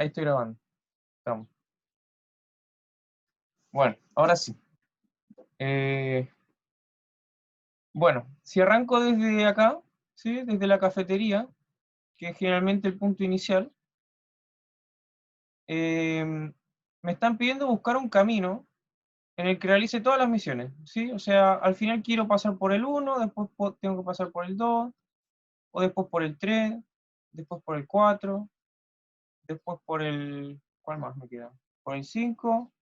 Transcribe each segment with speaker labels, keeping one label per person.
Speaker 1: Ahí estoy grabando. Estamos. Bueno, ahora sí. Bueno, si arranco desde acá, ¿sí? Desde la cafetería, que es generalmente el punto inicial, me están pidiendo buscar un camino en el que realice todas las misiones, ¿sí? O sea, al final quiero pasar por el 1, después tengo que pasar por el 2, o después por el 3, después por el 4, después por el... ¿Cuál más me queda? Por el 5,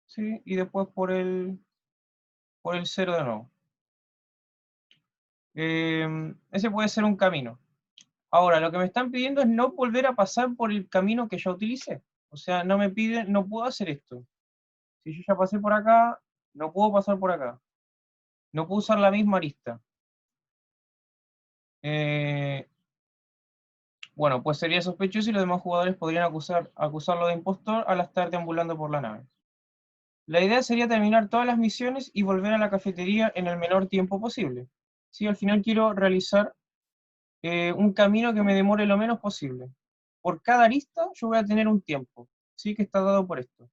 Speaker 1: ¿sí? Y después por el 0 de nuevo. Ese puede ser un camino. Ahora, lo que me están pidiendo es no volver a pasar por el camino que ya utilicé. O sea, no me piden, no puedo hacer esto. Si yo ya pasé por acá, no puedo pasar por acá. No puedo usar la misma arista. Bueno, pues sería sospechoso y los demás jugadores podrían acusarlo de impostor al estar deambulando por la nave. La idea sería terminar todas las misiones y volver a la cafetería en el menor tiempo posible. Sí, al final quiero realizar un camino que me demore lo menos posible. Por cada arista yo voy a tener un tiempo, ¿sí? Que está dado por esto,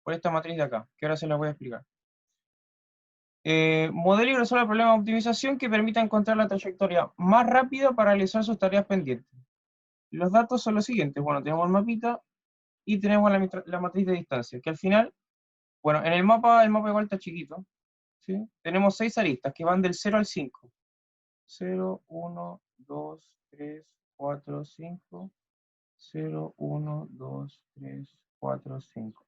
Speaker 1: por esta matriz de acá, que ahora se la voy a explicar. Modelo y resuelve el problema de optimización que permita encontrar la trayectoria más rápida para realizar sus tareas pendientes. Los datos son los siguientes. Bueno, tenemos el mapita y tenemos la matriz de distancia, que al final, bueno, en el mapa igual está chiquito, ¿sí? Tenemos 6 aristas que van del 0 al 5. 0, 1, 2, 3, 4, 5, 0, 1, 2, 3, 4, 5.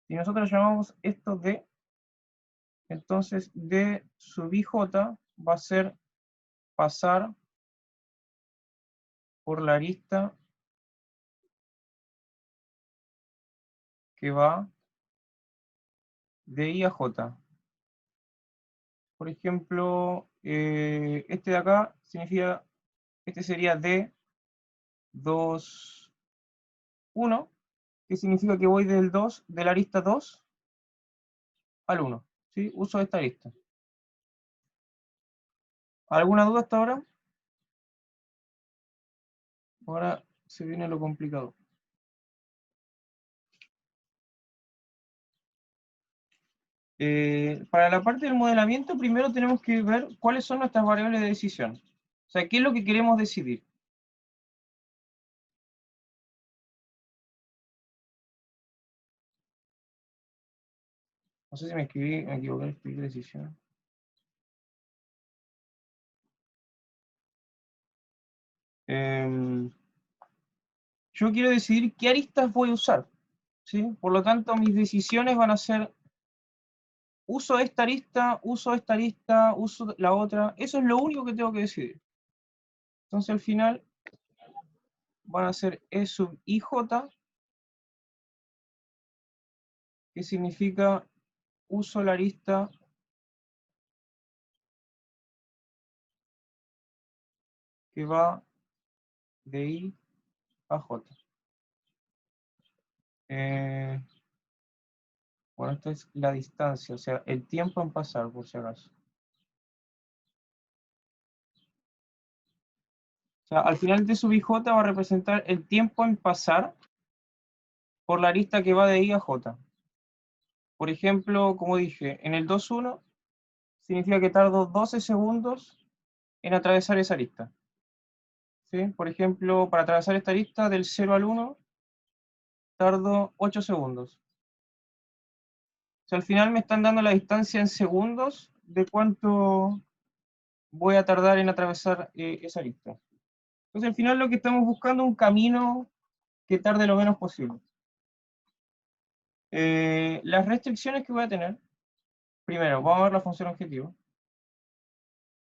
Speaker 1: Si nosotros llamamos esto D, entonces D sub IJ va a ser pasar por la arista que va de I a J. Por ejemplo, este de acá significa, este sería D 2, 1, que significa que voy del 2, de la arista 2 al 1. ¿Sí? Uso esta arista. ¿Alguna duda hasta ahora? Ahora se viene lo complicado. Para la parte del modelamiento, primero tenemos que ver cuáles son nuestras variables de decisión. O sea, ¿qué es lo que queremos decidir? No sé si me equivoqué, escribí decisión. Yo quiero decidir qué aristas voy a usar, ¿sí? Por lo tanto, mis decisiones van a ser, uso esta arista, uso la otra. Eso es lo único que tengo que decidir. Entonces, al final, van a ser E sub IJ, que significa uso la arista que va de I a J. Bueno, esta es la distancia, o sea, el tiempo en pasar, por si acaso. O sea, al final de sub IJ va a representar el tiempo en pasar por la arista que va de I a J. Por ejemplo, como dije, en el 2.1 significa que tardo 12 segundos en atravesar esa arista. ¿Sí? Por ejemplo, para atravesar esta arista del 0 al 1, tardo 8 segundos. O sea, al final me están dando la distancia en segundos de cuánto voy a tardar en atravesar esa arista. Entonces, al final lo que estamos buscando es un camino que tarde lo menos posible. Las restricciones que voy a tener, primero, vamos a ver la función objetivo,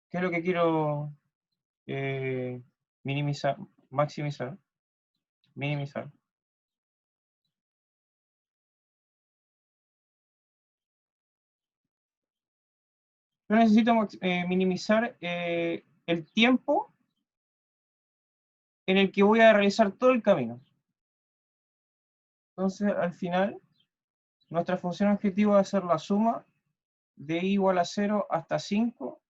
Speaker 1: que es lo que quiero minimizar, maximizar, minimizar. Yo necesito minimizar el tiempo en el que voy a realizar todo el camino. Entonces, al final, nuestra función objetivo va a ser la suma de i igual a 0 hasta 5,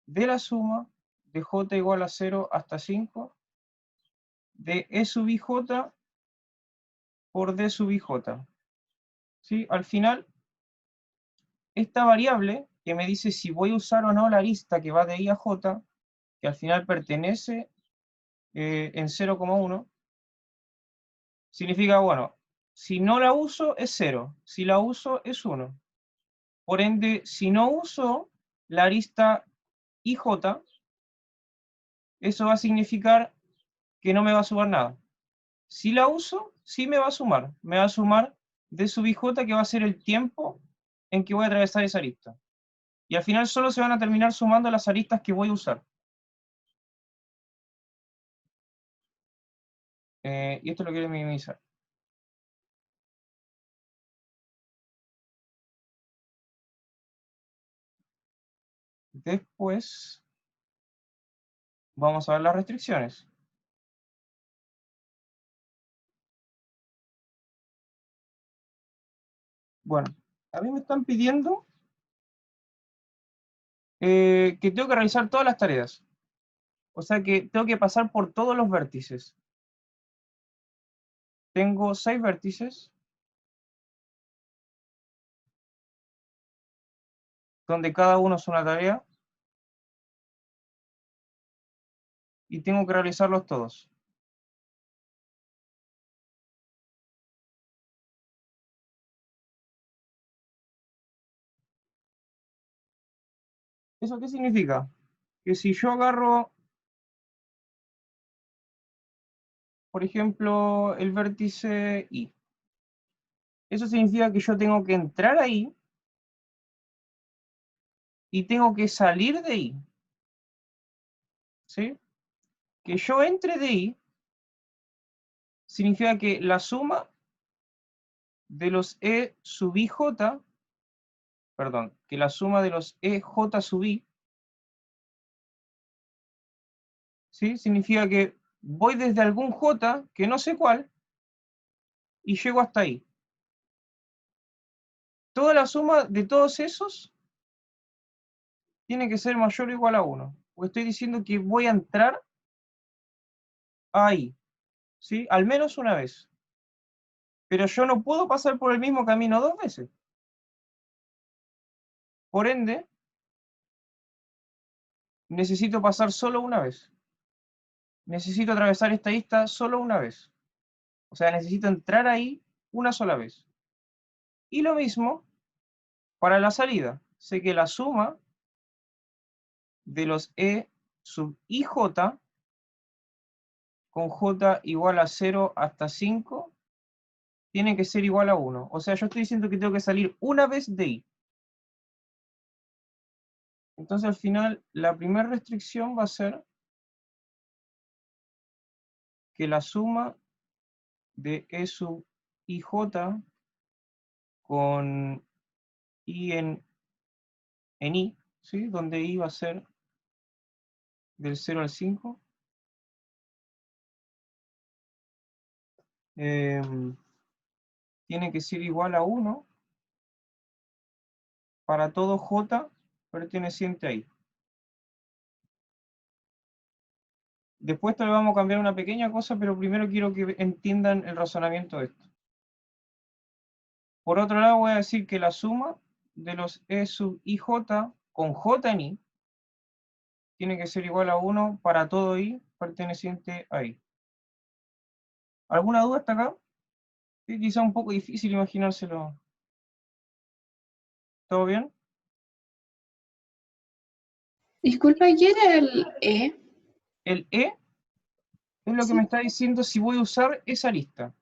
Speaker 1: de la suma de j igual a 0 hasta 5, de e sub ij por D sub IJ. ¿Sí? Al final, esta variable que me dice si voy a usar o no la arista que va de I a J, que al final pertenece en 0,1, significa, bueno, si no la uso es 0, si la uso es 1. Por ende, si no uso la arista IJ, eso va a significar que no me va a sumar nada. Si la uso, sí me va a sumar. Me va a sumar D sub IJ, que va a ser el tiempo en que voy a atravesar esa arista. Y al final solo se van a terminar sumando las aristas que voy a usar. Y esto lo quiero minimizar. Después vamos a ver las restricciones. Bueno, a mí me están pidiendo que tengo que realizar todas las tareas. O sea que tengo que pasar por todos los vértices. Tengo 6 vértices, donde cada uno es una tarea, y tengo que realizarlos todos. ¿Eso qué significa? Que si yo agarro, por ejemplo, el vértice I, eso significa que yo tengo que entrar ahí y tengo que salir de I. ¿Sí? Que yo entre de I significa que la suma de los E sub IJ, perdón, que la suma de los EJ sub I, ¿sí? Significa que voy desde algún J, que no sé cuál, y llego hasta ahí. Toda la suma de todos esos tiene que ser mayor o igual a 1. Porque estoy diciendo que voy a entrar ahí, ¿sí? Al menos una vez. Pero yo no puedo pasar por el mismo camino 2 veces. Por ende, necesito pasar solo una vez. Necesito atravesar esta lista solo una vez. O sea, necesito entrar ahí una sola vez. Y lo mismo para la salida. Sé que la suma de los E sub IJ con J igual a 0 hasta 5 tiene que ser igual a 1. O sea, yo estoy diciendo que tengo que salir una vez de I. Entonces al final la primera restricción va a ser que la suma de E sub IJ con I en I, ¿sí? Donde I va a ser del 0 al 5, tiene que ser igual a 1 para todo J perteneciente a I. Después te le vamos a cambiar una pequeña cosa, pero primero quiero que entiendan el razonamiento de esto. Por otro lado, voy a decir que la suma de los E sub IJ con J en I tiene que ser igual a 1 para todo I perteneciente a I. ¿Alguna duda hasta acá? Sí, quizá un poco difícil imaginárselo. ¿Todo bien?
Speaker 2: Disculpa, ¿qué era el E?
Speaker 1: El E es lo que me
Speaker 2: Sí,
Speaker 1: está diciendo si voy a usar esa lista.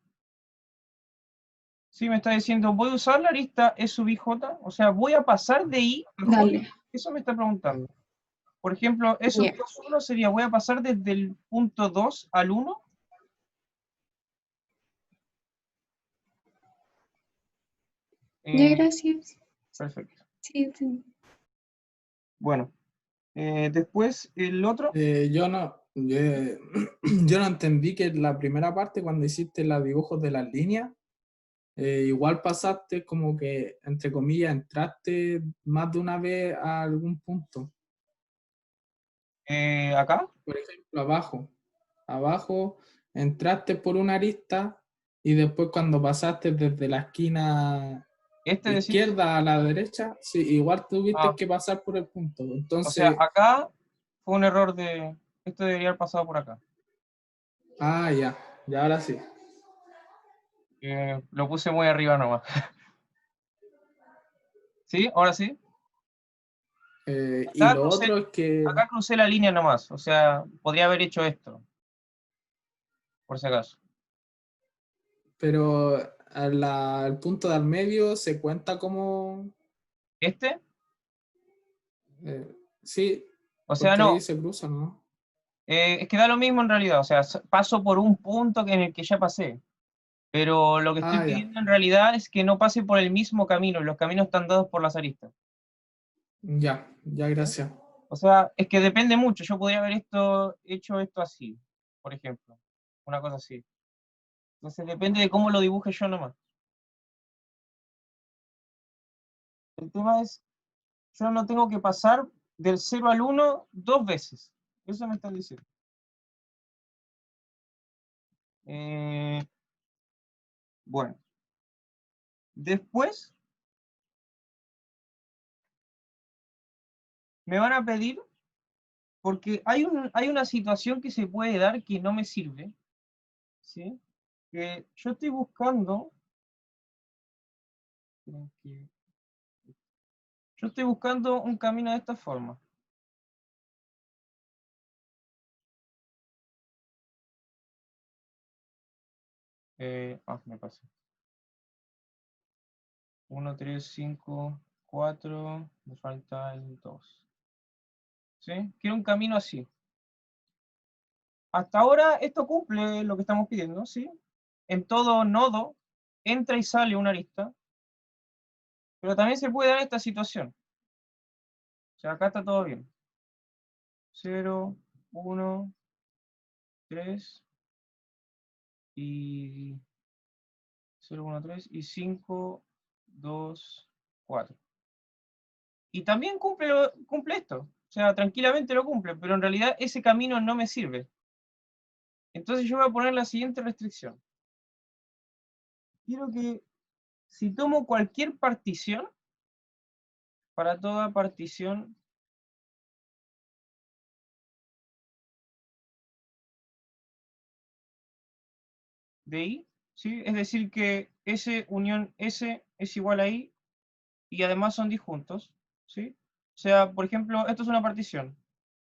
Speaker 1: Sí, me está diciendo, ¿voy a usar la lista E sub IJ? O sea, ¿voy a pasar de I a J?
Speaker 2: dale.
Speaker 1: Eso me está preguntando. Por ejemplo, E sub
Speaker 2: Ya,
Speaker 1: 1 sería, ¿voy a pasar desde el punto 2 al 1?
Speaker 2: ya, gracias.
Speaker 1: Perfecto.
Speaker 2: Sí, sí.
Speaker 1: Bueno, después el otro.
Speaker 3: Yo no, yo no entendí que la primera parte, cuando hiciste los dibujos de las líneas, igual pasaste como que, entre comillas, entraste más de una vez a algún punto.
Speaker 1: Acá.
Speaker 3: Por ejemplo, abajo entraste por una arista Y después cuando pasaste desde la esquina
Speaker 1: Este decís,
Speaker 3: izquierda a la derecha, sí, igual tuviste
Speaker 1: ah,
Speaker 3: que pasar por el punto.
Speaker 1: o sea,
Speaker 3: Entonces,
Speaker 1: acá fue un error de, esto debería haber pasado por acá.
Speaker 3: ya, ya ahora sí.
Speaker 1: Lo puse muy arriba nomás. ¿Sí? ¿Ahora sí?
Speaker 3: Y
Speaker 1: Acá
Speaker 3: lo
Speaker 1: crucé,
Speaker 3: otro es que,
Speaker 1: acá crucé la línea nomás, o sea, podría haber hecho esto, por si acaso.
Speaker 3: pero el punto de al medio se cuenta como,
Speaker 1: ¿Este?
Speaker 3: sí,
Speaker 1: O sea,
Speaker 3: porque ahí
Speaker 1: no,
Speaker 3: se cruzan, ¿no?
Speaker 1: es que da lo mismo en realidad, o sea, paso por un punto en el que ya pasé, pero lo que estoy
Speaker 3: Ya,
Speaker 1: pidiendo en realidad es que no pase por el mismo camino, los caminos están dados por las aristas.
Speaker 3: ya,
Speaker 1: ¿Sí?
Speaker 3: gracias.
Speaker 1: O sea, es que depende mucho, yo podría haber hecho esto así, por ejemplo, una cosa así. Entonces depende de cómo lo dibuje yo nomás. El tema es, yo no tengo que pasar del 0 al 1 2 veces. Eso me están diciendo. Eh, bueno, después me van a pedir, porque hay una situación que se puede dar que no me sirve, ¿sí? Que yo estoy buscando, yo estoy buscando un camino de esta forma. Me pasé. 1, 3, 5, 4, me falta el 2. ¿Sí? Quiero un camino así. Hasta ahora esto cumple lo que estamos pidiendo, ¿sí? En todo nodo entra y sale una arista, pero también se puede dar esta situación. O sea, acá está todo bien. 0, 1, 3 y 0, 1, 3 y 5, 2, 4. Y también cumple esto. O sea, tranquilamente lo cumple, pero en realidad ese camino no me sirve. Entonces yo voy a poner la siguiente restricción. Quiero que si tomo cualquier partición, para toda partición de I, ¿sí? Es decir que S unión S es igual a I y además son disjuntos, ¿sí? O sea, por ejemplo, esto es una partición.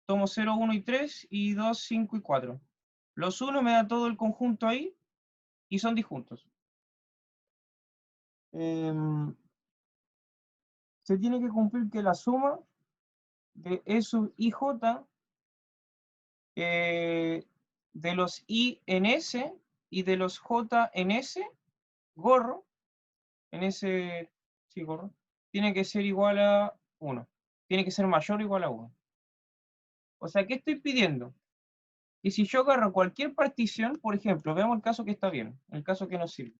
Speaker 1: Tomo 0, 1 y 3 y 2, 5 y 4. Los 1 me da todo el conjunto ahí y son disjuntos. Se tiene que cumplir que la suma de E sub IJ de los I en S y de los J en S, gorro, en ese, sí, gorro, tiene que ser igual a 1. Tiene que ser mayor o igual a 1. O sea, ¿qué estoy pidiendo? Y si yo agarro cualquier partición, por ejemplo, veamos el caso que está bien, el caso que nos sirve.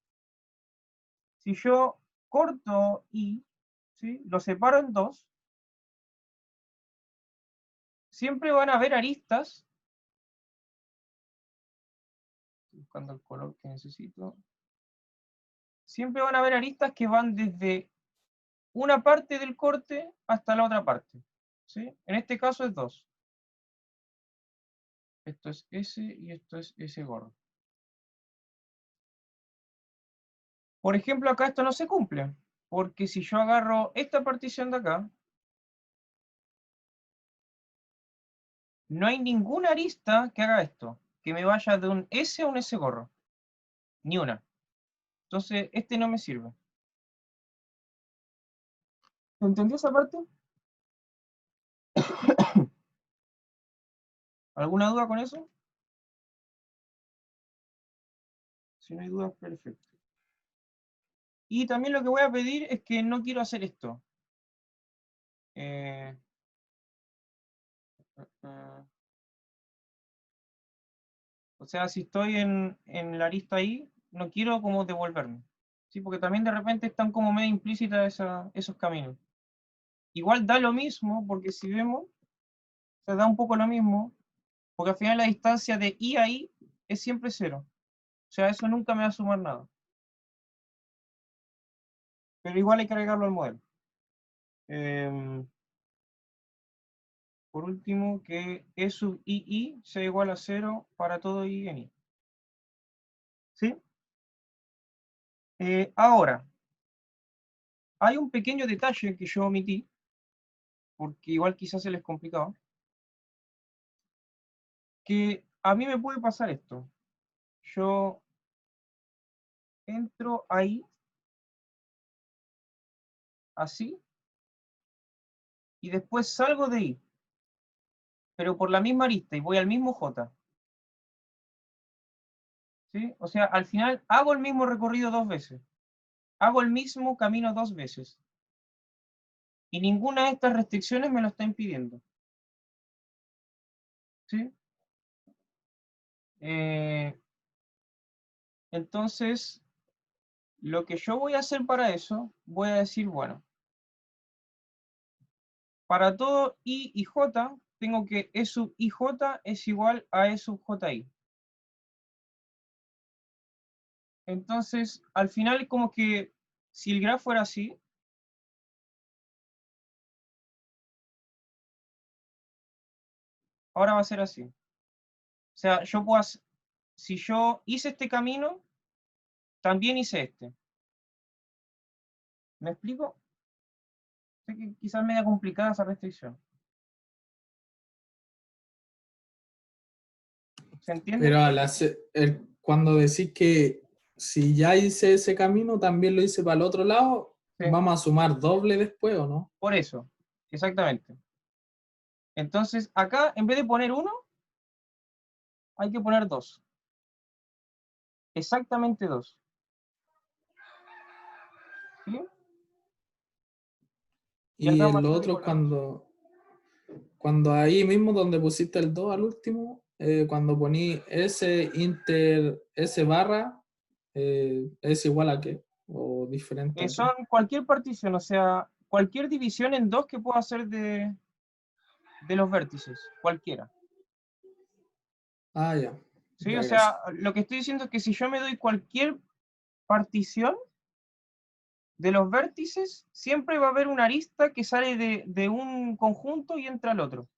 Speaker 1: Si yo corto I, ¿sí? Lo separo en 2, siempre van a haber aristas, estoy buscando el color que necesito, siempre van a haber aristas que van desde una parte del corte hasta la otra parte, ¿sí? En este caso es 2. Esto es S y esto es S gorro. Por ejemplo, acá esto no se cumple, porque si yo agarro esta partición de acá, no hay ninguna arista que haga esto, que me vaya de un S a un S gorro. Ni una. Entonces, este no me sirve. ¿Entendió esa parte? ¿Alguna duda con eso? Si no hay dudas, perfecto. Y también lo que voy a pedir es que no quiero hacer esto. Eh, o sea, si estoy en la arista ahí, no quiero como devolverme. ¿Sí? Porque también de repente están como medio implícitas esos caminos. Igual da lo mismo, porque si vemos, se da un poco lo mismo, porque al final la distancia de I a I es siempre 0. sea, eso nunca me va a sumar nada. Pero igual hay que agregarlo al modelo. Por último, que E sub II sea igual a 0 para todo I en I. ¿Sí? Ahora, hay un pequeño detalle que yo omití, porque igual quizás se les complicaba, que a mí me puede pasar esto. Yo entro ahí, así, y después salgo de I, pero por la misma arista y voy al mismo J. ¿Sí? O sea, al final hago el mismo recorrido 2 veces. Hago el mismo camino 2 veces. Y ninguna de estas restricciones me lo está impidiendo. ¿Sí? Entonces, lo que yo voy a hacer para eso, voy a decir, bueno, para todo I y J, tengo que E sub IJ es igual a E sub JI. Entonces, al final, como que si el grafo era así, ahora va a ser así. O sea, yo puedo hacer, si yo hice este camino, también hice este. ¿Me explico? Sé que quizás es media complicada esa restricción. ¿Se entiende?
Speaker 3: Pero cuando decís que si ya hice ese camino, también lo hice para el otro lado,
Speaker 1: Sí.
Speaker 3: ¿vamos a sumar doble después o no?
Speaker 1: Por eso, exactamente. Entonces, acá, en vez de poner 1, hay que poner 2. Exactamente 2. ¿Sí? Y
Speaker 3: Y
Speaker 1: acá
Speaker 3: en lo
Speaker 1: mayor o
Speaker 3: otro
Speaker 1: igual a 2.
Speaker 3: cuando ahí mismo donde pusiste el 2 al último, cuando poní S barra, ¿es igual a qué? ¿O diferente a qué?
Speaker 1: Son cualquier partición, o sea, cualquier división en 2 que pueda hacer de los vértices, cualquiera.
Speaker 3: Ah, ya.
Speaker 1: ¿Sí?
Speaker 3: Ya,
Speaker 1: O
Speaker 3: gracias.
Speaker 1: sea, lo que estoy diciendo es que si yo me doy cualquier partición de los vértices, siempre va a haber una arista que sale de un conjunto y entra al otro.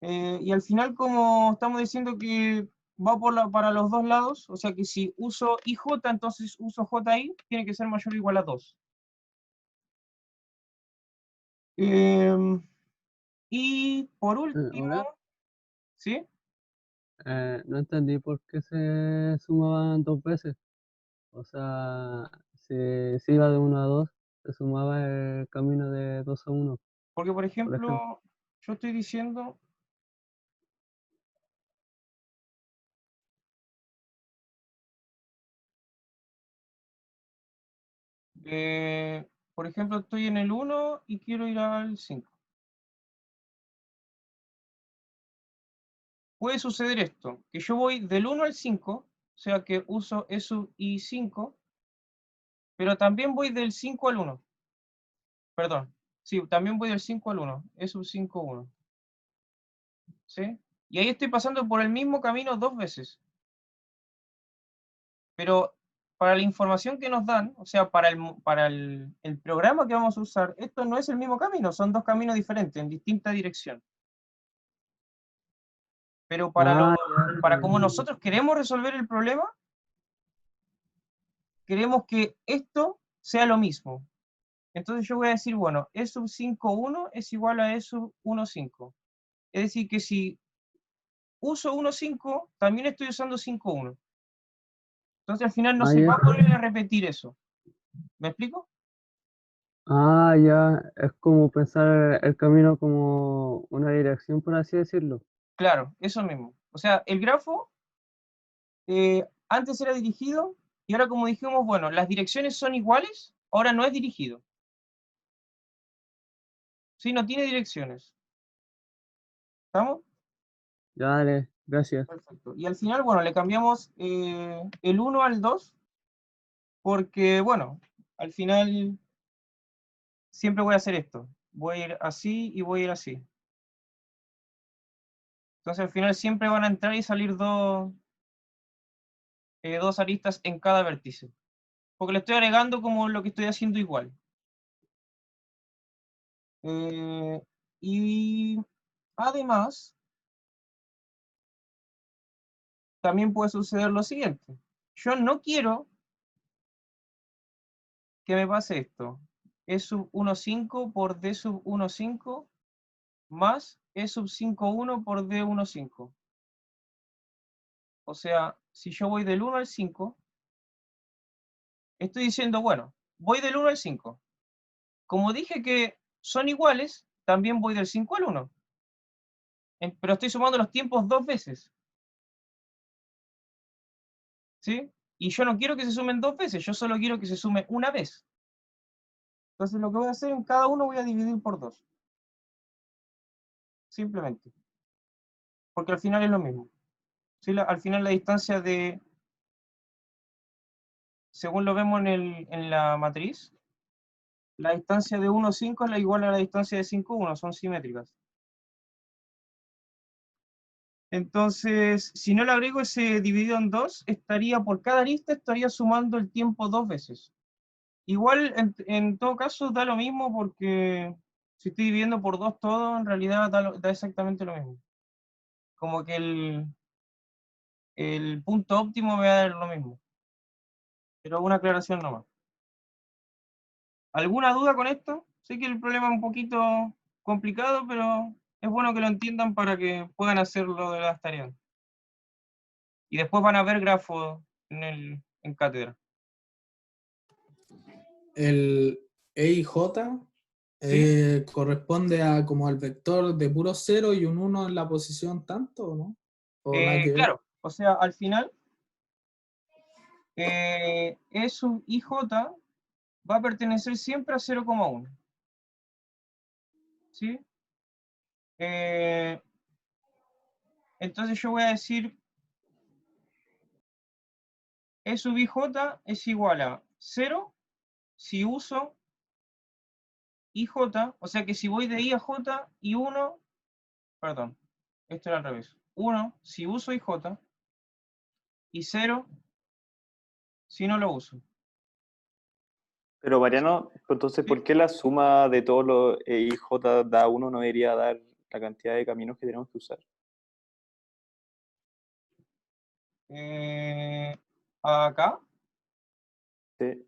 Speaker 1: Y al final, como estamos diciendo que va para los dos lados, o sea que si uso IJ, entonces uso JI, tiene que ser mayor o igual a 2. Y por
Speaker 4: Hola,
Speaker 1: último, ¿sí?
Speaker 4: no entendí por qué se sumaban 2 veces. O sea, si se iba de 1 a 2, se sumaba el camino de 2 a 1,
Speaker 1: Porque, por
Speaker 4: por ejemplo.
Speaker 1: ejemplo, yo estoy diciendo, por ejemplo, estoy en el 1 y quiero ir al 5. Puede suceder esto, que yo voy del 1 al 5, o sea que uso E sub I5, pero también voy del 5 al 1. Perdón, sí, también voy del 5 al 1, E sub 5, 1. ¿Sí? Y ahí estoy pasando por el mismo camino 2 veces. Pero para la información que nos dan, o sea, para el programa que vamos a usar, esto no es el mismo camino, son 2 caminos diferentes, en distinta dirección. Pero
Speaker 4: Ah,
Speaker 1: para como nosotros queremos resolver el problema, queremos que esto sea lo mismo. Entonces yo voy a decir, bueno, E sub 5, 1 es igual a E sub 1, 5. Es decir, que si uso 1, 5, también estoy usando 5, 1. Entonces al final no
Speaker 4: ah,
Speaker 1: se
Speaker 4: ya.
Speaker 1: va a poder repetir eso. ¿Me explico?
Speaker 4: Ah, ya. Es como pensar el camino como una dirección, por así decirlo.
Speaker 1: Claro, eso mismo. O sea, el grafo antes era dirigido y ahora como dijimos, bueno, las direcciones son iguales, ahora no es dirigido. Sí, no tiene direcciones. ¿Estamos?
Speaker 4: Ya, dale, gracias.
Speaker 1: Perfecto. Y al final, bueno, le cambiamos el 1 al 2 porque, bueno, al final siempre voy a hacer esto. Voy a ir así y voy a ir así. Entonces al final siempre van a entrar y salir dos aristas en cada vértice. Porque le estoy agregando como lo que estoy haciendo igual. Y además, también puede suceder lo siguiente. Yo no quiero que me pase esto. E sub 1,5 por D sub 1,5 más E sub 5,1 por D 1,5. O sea, si yo voy del 1 al 5, estoy diciendo, bueno, voy del 1 al 5. Como dije que son iguales, también voy del 5 al 1. Pero estoy sumando los tiempos dos veces. ¿Sí? Y yo no quiero que se sumen dos veces, yo solo quiero que se sume una vez. Entonces lo que voy a hacer en cada uno voy a dividir por 2. Simplemente. Porque al final es lo mismo. ¿Sí? Al final la distancia de, según lo vemos en la matriz, la distancia de 1,5 es la igual a la distancia de 5,1, son simétricas. Entonces, si no le agrego ese dividido en 2, estaría por cada arista, estaría sumando el tiempo dos veces. Igual, en todo caso, da lo mismo porque si estoy dividiendo por 2 todo, en realidad da exactamente lo mismo. Como que el punto óptimo me va a dar lo mismo. Pero una aclaración nomás. ¿Alguna duda con esto? Sé que el problema es un poquito complicado, pero es bueno que lo entiendan para que puedan hacerlo de las tareas. Y después van a ver grafos en cátedra.
Speaker 3: El E y J corresponde a como al vector de puro 0 y un 1 en la posición tanto, ¿no? ¿O nada que ver?
Speaker 1: Claro, o sea, al final, E sub IJ va a pertenecer siempre a 0,1. ¿Sí? Entonces yo voy a decir E sub IJ es igual a 0 si uso IJ, o sea que si voy de I a J y 1, perdón, esto era al revés. 1 si uso IJ y 0 si no lo uso.
Speaker 5: Pero Mariano, entonces,
Speaker 1: Sí.
Speaker 5: ¿por qué la suma de todos los IJ da 1 no debería dar la cantidad de caminos que tenemos que usar?
Speaker 1: Acá,
Speaker 5: Sí.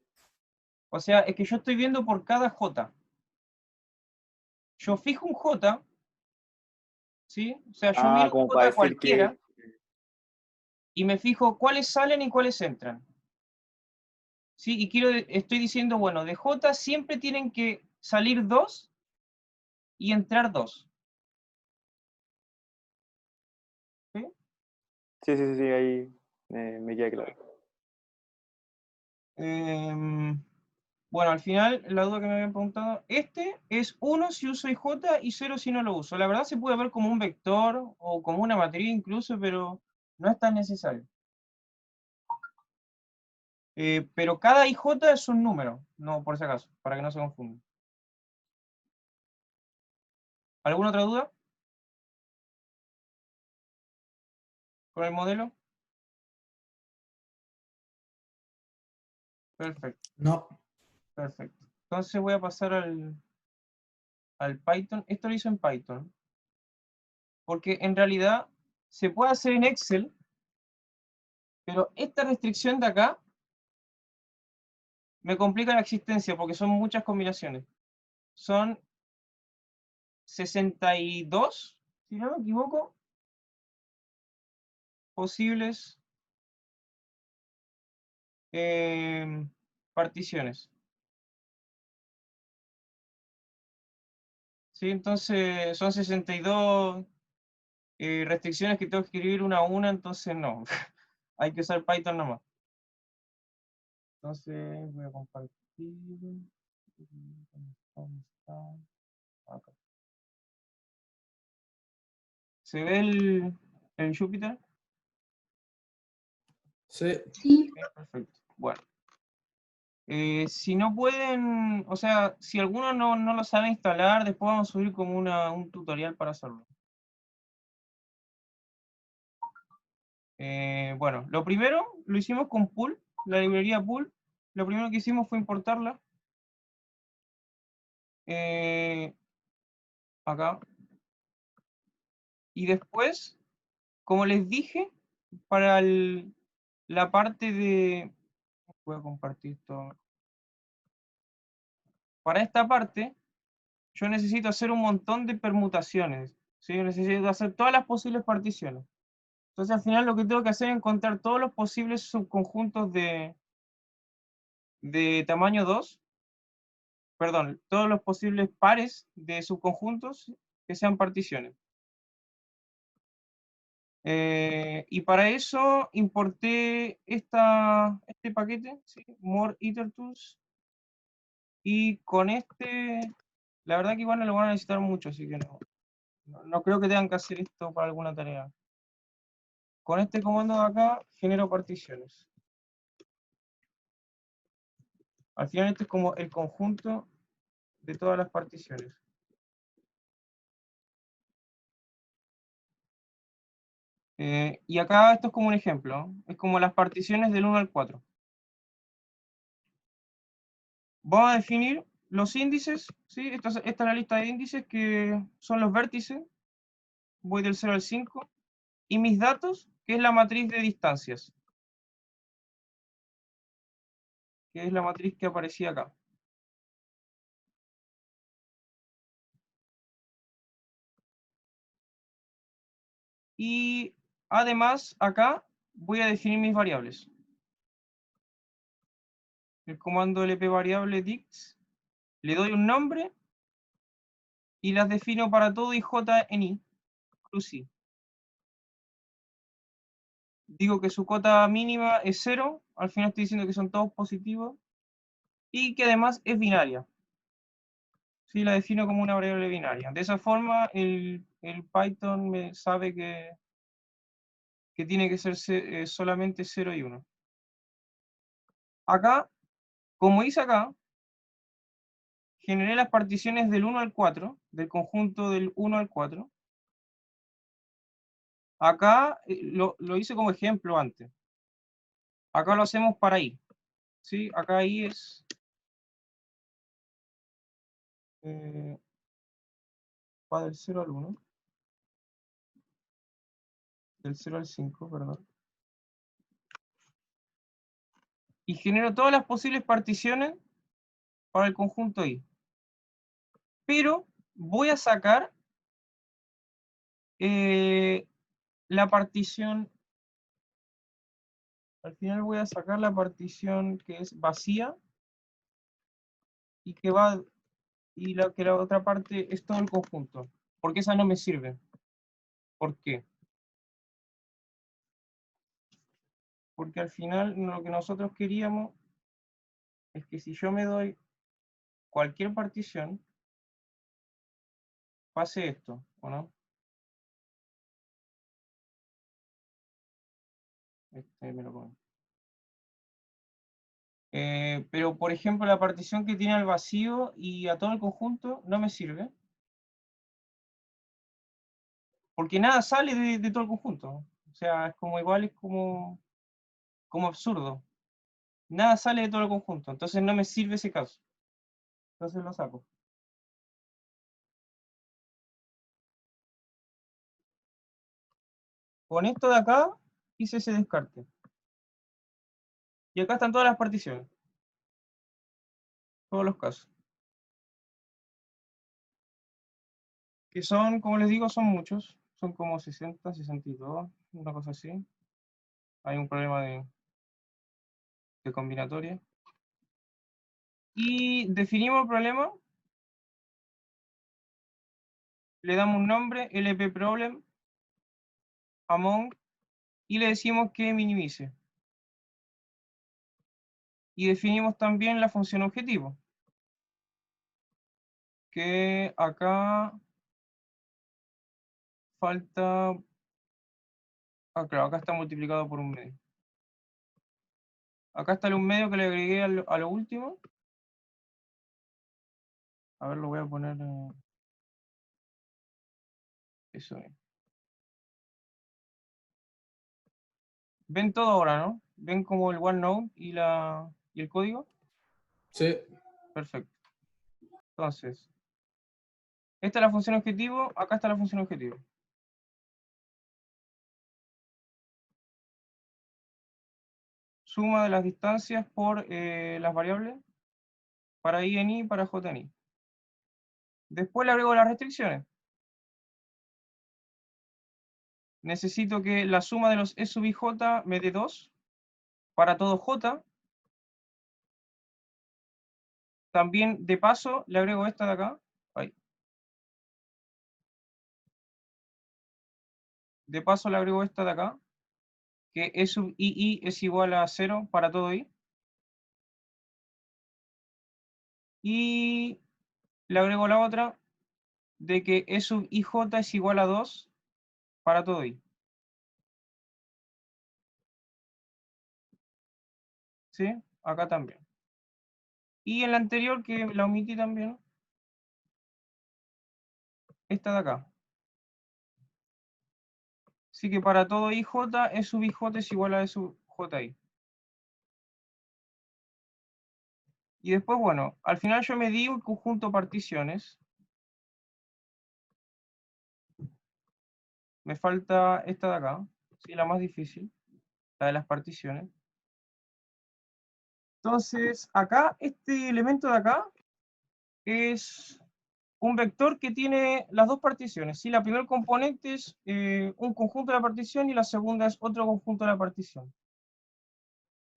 Speaker 1: o sea, es que yo estoy viendo por cada J. Yo fijo un J, ¿sí? O sea, yo miro un
Speaker 5: Como para
Speaker 1: J
Speaker 5: decir
Speaker 1: cualquiera
Speaker 5: que...
Speaker 1: y me fijo cuáles salen y cuáles entran. ¿Sí? Y estoy diciendo, bueno, de J siempre tienen que salir 2 y entrar 2. ¿Sí?
Speaker 5: Sí, ahí me queda claro.
Speaker 1: Bueno, al final, la duda que me habían preguntado, este es 1 si uso IJ y 0 si no lo uso. La verdad se puede ver como un vector o como una matriz incluso, pero no es tan necesario. Pero cada IJ es un número, no por si acaso, para que no se confunda. ¿Alguna otra duda con el modelo? Perfecto,
Speaker 3: No.
Speaker 1: perfecto. Entonces voy a pasar al Python. Esto lo hice en Python, porque en realidad se puede hacer en Excel, pero esta restricción de acá me complica la existencia porque son muchas combinaciones. Son 62, si no me equivoco, posibles particiones. ¿Sí? Entonces son 62 restricciones que tengo que escribir una a una, entonces no. Hay que usar Python nomás. Entonces voy a compartir. ¿Dónde está? Acá. ¿Se ve el Jupyter?
Speaker 3: Sí.
Speaker 2: Sí,
Speaker 1: Ok, perfecto. Bueno. Si no pueden, o sea, si alguno no lo sabe instalar, después vamos a subir como un tutorial para hacerlo. Bueno, lo primero lo hicimos con pool, la librería pool. Lo primero que hicimos fue importarla. Acá. Y después, como les dije, para la parte de... Voy a compartir esto. Para esta parte, yo necesito hacer un montón de permutaciones. ¿Sí? Yo necesito hacer todas las posibles particiones. Entonces, al final lo que tengo que hacer es encontrar todos los posibles subconjuntos de tamaño 2. Perdón, todos los posibles pares de subconjuntos que sean particiones. Y para eso importé este paquete, ¿sí? More Iter Tools. Y con este, la verdad que igual no lo van a necesitar mucho, así que no creo que tengan que hacer esto para alguna tarea. Con este comando de acá genero particiones. Al final este es como el conjunto de todas las particiones. Y acá esto es como un ejemplo, ¿no? Es como las particiones del 1 al 4. Vamos a definir los índices, ¿sí? Esta es la lista de índices que son los vértices. Voy del 0 al 5. Y mis datos, que es la matriz de distancias. Que es la matriz que aparecía acá. Y además, acá voy a definir mis variables. El comando lp variable dix, le doy un nombre y las defino para todo y j en i, inclusive. Digo que su cota mínima es 0, al final estoy diciendo que son todos positivos, y que además es binaria. Sí, la defino como una variable binaria. De esa forma, el Python me sabe que tiene que ser solamente 0 y 1. Acá, como hice acá, generé las particiones del 1 al 4, del conjunto del 1 al 4. Acá lo hice como ejemplo antes. Acá lo hacemos para i. ¿Sí? Acá i es... va del 0 al 1. Del 0 al 5, perdón. Y genero todas las posibles particiones para el conjunto i. Pero voy a sacar la partición... Al final voy a sacar la partición que es vacía y que va... y que la otra parte es todo el conjunto. Porque esa no me sirve. ¿Por qué? Porque al final lo que nosotros queríamos es que si yo me doy cualquier partición, pase esto, ¿o no? Este me lo pongo. Pero, por ejemplo, la partición que tiene al vacío y a todo el conjunto no me sirve. Porque nada sale de todo el conjunto. O sea, es como igual, es como absurdo. Nada sale de todo el conjunto. Entonces no me sirve ese caso. Entonces lo saco. Con esto de acá hice ese descarte. Y acá están todas las particiones. Todos los casos. Que son, como les digo, son muchos. Son como 60, 62, una cosa así. Hay un problema de combinatoria. Y definimos el problema. Le damos un nombre, lp_problem, among, y le decimos que minimice. Y definimos también la función objetivo. Que acá falta... Ah, claro, acá está multiplicado por un medio. Acá está el un medio que le agregué a lo último. A ver, lo voy a poner... eso es. ¿Ven todo ahora, no? ¿Ven como el OneNote y el código?
Speaker 3: Sí.
Speaker 1: Perfecto. Entonces, esta es la función objetivo, acá está la función objetivo. Suma de las distancias por las variables para i en i, para j en i. Después le agrego las restricciones. Necesito que la suma de los e sub i j me dé 2 para todo j. También, de paso, le agrego esta de acá. Ahí. De paso, le agrego esta de acá, que e sub i es igual a 0 para todo i. Y le agrego la otra, de que e sub ij es igual a 2 para todo i. ¿Sí? Acá también. Y en la anterior, que la omití también, esta de acá. Así que para todo ij, e sub ij es igual a e sub ji. Y después, bueno, al final yo me di un conjunto de particiones. Me falta esta de acá, ¿sí? La más difícil, la de las particiones. Entonces, acá, este elemento de acá es un vector que tiene las dos particiones, ¿sí? La primera componente es un conjunto de la partición y la segunda es otro conjunto de la partición.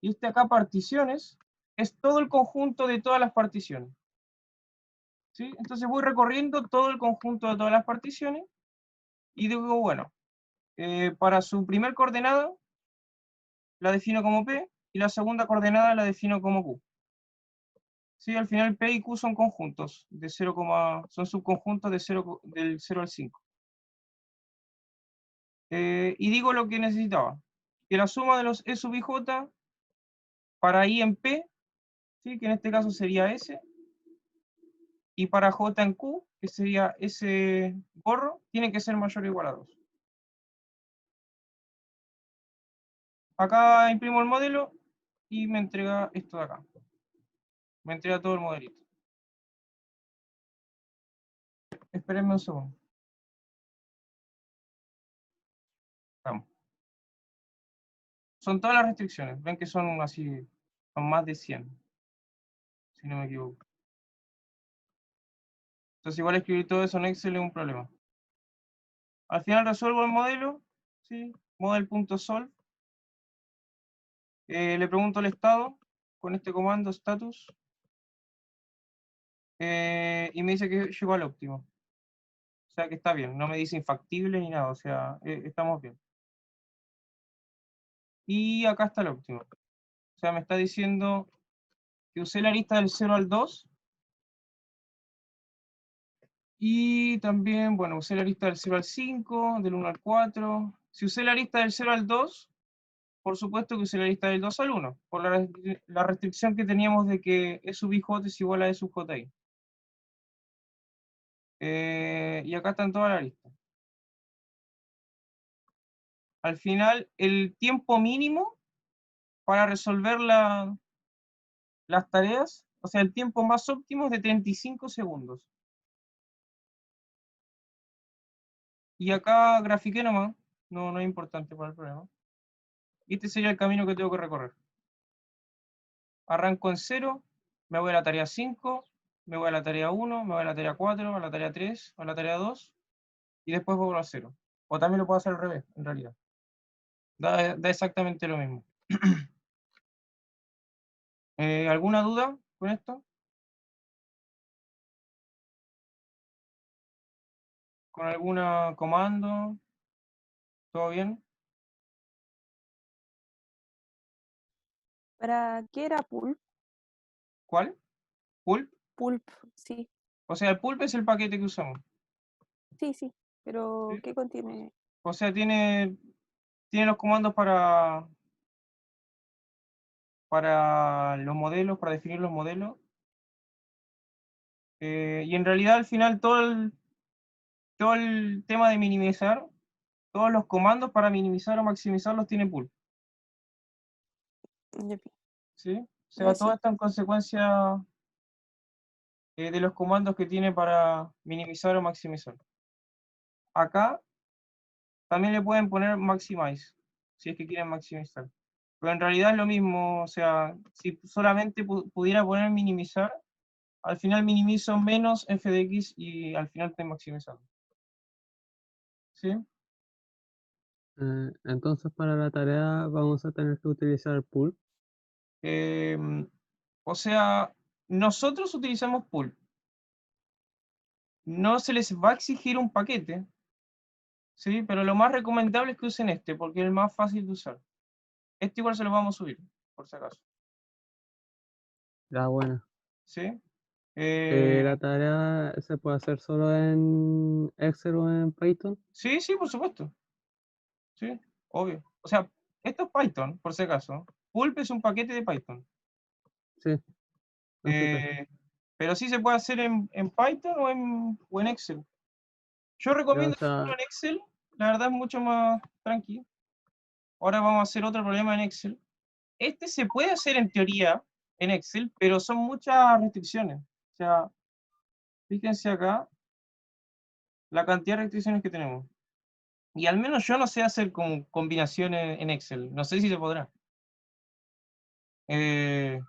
Speaker 1: Y este acá, particiones, es todo el conjunto de todas las particiones. ¿Sí? Entonces voy recorriendo todo el conjunto de todas las particiones y digo, bueno, para su primer coordenada la defino como P y la segunda coordenada la defino como Q. ¿Sí? Al final P y Q son conjuntos, de 0, son subconjuntos de 0, del 0 al 5. Y digo lo que necesitaba, que la suma de los E sub ij para I en P, ¿sí? Que en este caso sería S, y para J en Q, que sería S gorro, tiene que ser mayor o igual a 2. Acá imprimo el modelo y me entrega esto de acá. Me entrega todo el modelito. Espérenme un segundo. Vamos. Son todas las restricciones. Ven que son así, son más de 100. Si no me equivoco. Entonces igual escribir todo eso en Excel es un problema. Al final resuelvo el modelo, ¿sí? Model.solve. Le pregunto el estado con este comando status. Y me dice que llegó al óptimo. O sea que está bien. No me dice infactible ni nada. O sea, estamos bien. Y acá está el óptimo. O sea, me está diciendo que usé la lista del 0 al 2. Y también, bueno, usé la lista del 0 al 5, del 1 al 4. Si usé la lista del 0 al 2, por supuesto que usé la lista del 2 al 1, por la restricción que teníamos de que E sub ij es igual a E sub ji. Y acá están toda la lista. Al final, el tiempo mínimo para resolver las tareas, o sea, el tiempo más óptimo es de 35 segundos. Y acá grafiqué nomás, no es importante para el problema. Y este sería el camino que tengo que recorrer. Arranco en 0, me voy a la tarea 5, me voy a la tarea 1, me voy a la tarea 4, a la tarea 3, a la tarea 2, y después vuelvo a 0. O también lo puedo hacer al revés, en realidad. Da exactamente lo mismo. ¿Alguna duda con esto? ¿Con alguna comando? ¿Todo bien?
Speaker 6: ¿Para qué era pulp?
Speaker 1: ¿Cuál? ¿Pulp?
Speaker 6: Pulp, sí,
Speaker 1: O sea, el pulp es el paquete que usamos.
Speaker 6: sí, pero
Speaker 1: ¿Sí?
Speaker 6: ¿qué contiene?
Speaker 1: O sea, tiene los comandos para los modelos, para definir los modelos. Y en realidad al final todo el tema de minimizar, todos los comandos para minimizar o maximizarlos tiene pulp.
Speaker 6: Ya vi.
Speaker 1: ¿Sí? O sea,
Speaker 6: Ya
Speaker 1: todo
Speaker 6: sí.
Speaker 1: esto en consecuencia de los comandos que tiene para minimizar o maximizar. Acá también le pueden poner maximize, si es que quieren maximizar. Pero en realidad es lo mismo, o sea, si solamente pudiera poner minimizar, al final minimizo menos f de x y al final estoy maximizando. ¿Sí?
Speaker 4: Entonces para la tarea vamos a tener que utilizar pool.
Speaker 1: O sea, nosotros utilizamos pool. No se les va a exigir un paquete, ¿sí? Pero lo más recomendable es que usen este, porque es el más fácil de usar. Este igual se lo vamos a subir, por si acaso.
Speaker 4: Ya, bueno.
Speaker 1: ¿Sí?
Speaker 4: ¿La tarea se puede hacer solo en Excel o en Python?
Speaker 1: Sí, sí, por supuesto. Sí, obvio. O sea, esto es Python, por si acaso. Pulp es un paquete de Python.
Speaker 4: Sí, lo supe.
Speaker 1: Pero sí se puede hacer en Python o en Excel. Yo
Speaker 4: Ya,
Speaker 1: recomiendo
Speaker 4: o sea,
Speaker 1: hacerlo en Excel. La verdad es mucho más tranquilo. Ahora vamos a hacer otro problema en Excel. Este se puede hacer en teoría en Excel, pero son muchas restricciones. O sea, fíjense acá la cantidad de restricciones que tenemos. Y al menos yo no sé hacer como combinaciones en Excel. No sé si se podrá. Eh,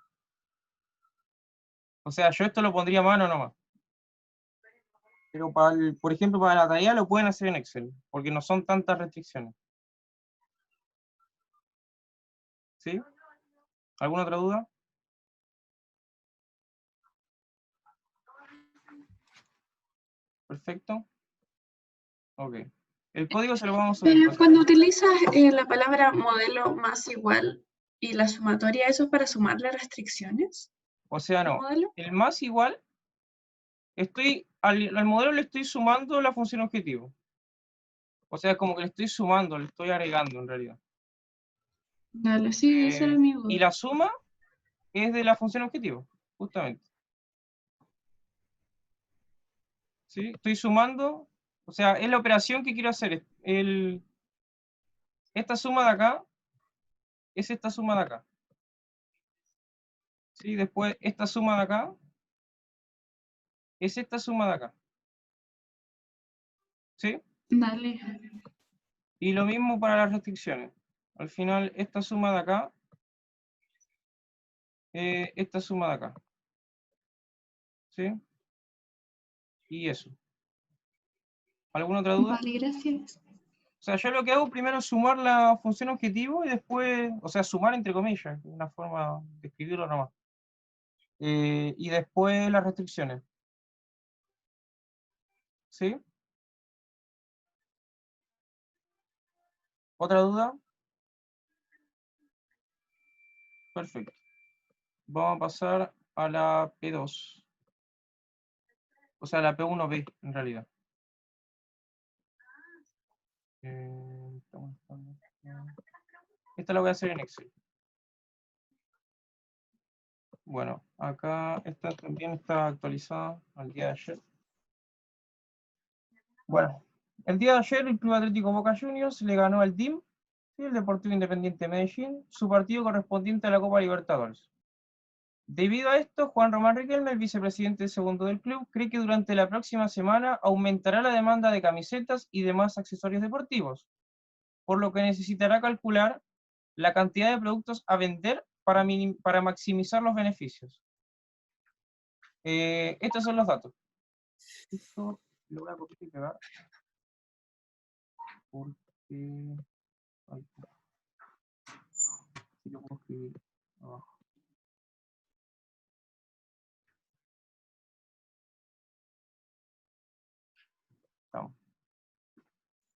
Speaker 1: o sea, yo esto lo pondría a mano nomás. Pero por ejemplo, para la tarea lo pueden hacer en Excel, porque no son tantas restricciones. ¿Sí? ¿Alguna otra duda? Perfecto. Ok. El código se lo vamos a subir.
Speaker 2: Cuando utilizas la palabra modelo más igual y la sumatoria, ¿eso es para sumarle restricciones
Speaker 1: O sea,
Speaker 2: al
Speaker 1: no.
Speaker 2: modelo?
Speaker 1: El más igual, al modelo le estoy sumando la función objetivo. O sea, como que le estoy sumando, le estoy agregando en realidad.
Speaker 2: Dale, sí, esa era mi
Speaker 1: Y
Speaker 2: duda.
Speaker 1: la suma es de la función objetivo, justamente. ¿Sí? Estoy sumando, o sea, es la operación que quiero hacer. Esta suma de acá es esta suma de acá. ¿Sí? Después, esta suma de acá es esta suma de acá. ¿Sí?
Speaker 2: Dale.
Speaker 1: Y lo mismo para las restricciones. Al final, esta suma de acá, esta suma de acá. ¿Sí? Y eso. ¿Alguna otra duda?
Speaker 2: Vale, gracias.
Speaker 1: O sea, yo lo que hago primero es sumar la función objetivo y después, o sea, sumar entre comillas, una forma de escribirlo nomás. Y después las restricciones. ¿Sí? ¿Otra duda? Perfecto. Vamos a pasar a la P2. O sea, la P1B, en realidad. Esta la voy a hacer en Excel. Bueno, acá esta también está actualizada al día de ayer. Bueno, el día de ayer el Club Atlético Boca Juniors le ganó al DIM, ¿sí? El Deportivo Independiente Medellín, su partido correspondiente a la Copa Libertadores. Debido a esto, Juan Román Riquelme, el vicepresidente segundo del club, cree que durante la próxima semana aumentará la demanda de camisetas y demás accesorios deportivos, por lo que necesitará calcular la cantidad de productos a vender para maximizar los beneficios. Estos son los datos. Esto lo voy a copiar y pegar. Porque... Ay, si lo puedo escribir abajo. Estamos.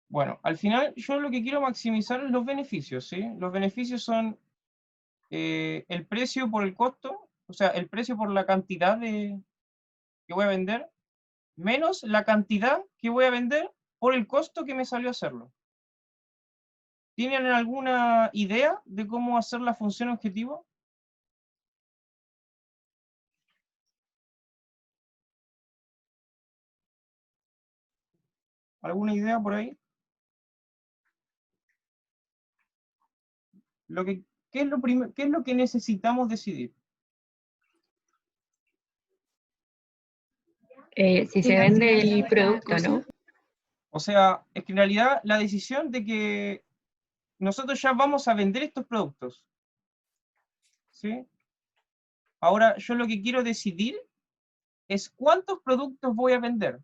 Speaker 1: Bueno, al final yo lo que quiero maximizar es los beneficios, ¿sí? Los beneficios son el precio por el costo, o sea, el precio por la cantidad que voy a vender, menos la cantidad que voy a vender por el costo que me salió hacerlo. ¿Tienen alguna idea de cómo hacer la función objetivo? ¿Alguna idea por ahí? Lo que ¿qué es lo que necesitamos decidir?
Speaker 7: Si se vende el producto, ¿no?
Speaker 1: O sea, es que en realidad la decisión de que nosotros ya vamos a vender estos productos, ¿sí? Ahora, yo lo que quiero decidir es cuántos productos voy a vender.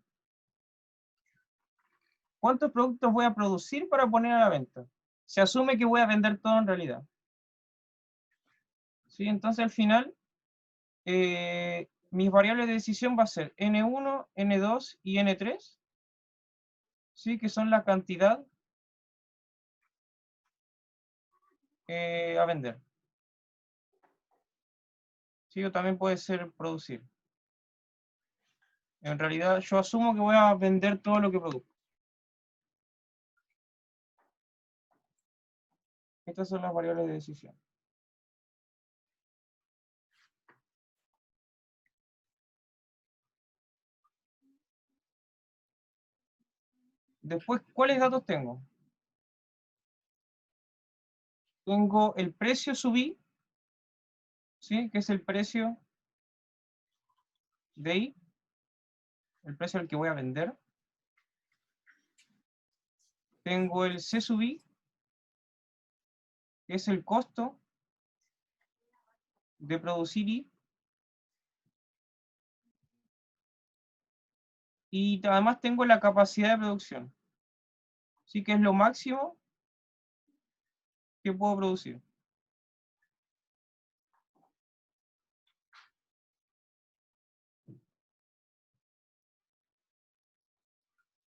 Speaker 1: ¿Cuántos productos voy a producir para poner a la venta? Se asume que voy a vender todo en realidad. ¿Sí? Entonces, al final, mis variables de decisión va a ser N1, N2 y N3, ¿sí? Que son la cantidad a vender. ¿Sí? O también puede ser producir. En realidad, yo asumo que voy a vender todo lo que produzco. Estas son las variables de decisión. Después, ¿cuáles datos tengo? Tengo el precio subí, ¿sí? Que es el precio de I, el precio al que voy a vender. Tengo el C subí, que es el costo de producir I. Y además tengo la capacidad de producción, ¿sí? Que es lo máximo que puedo producir.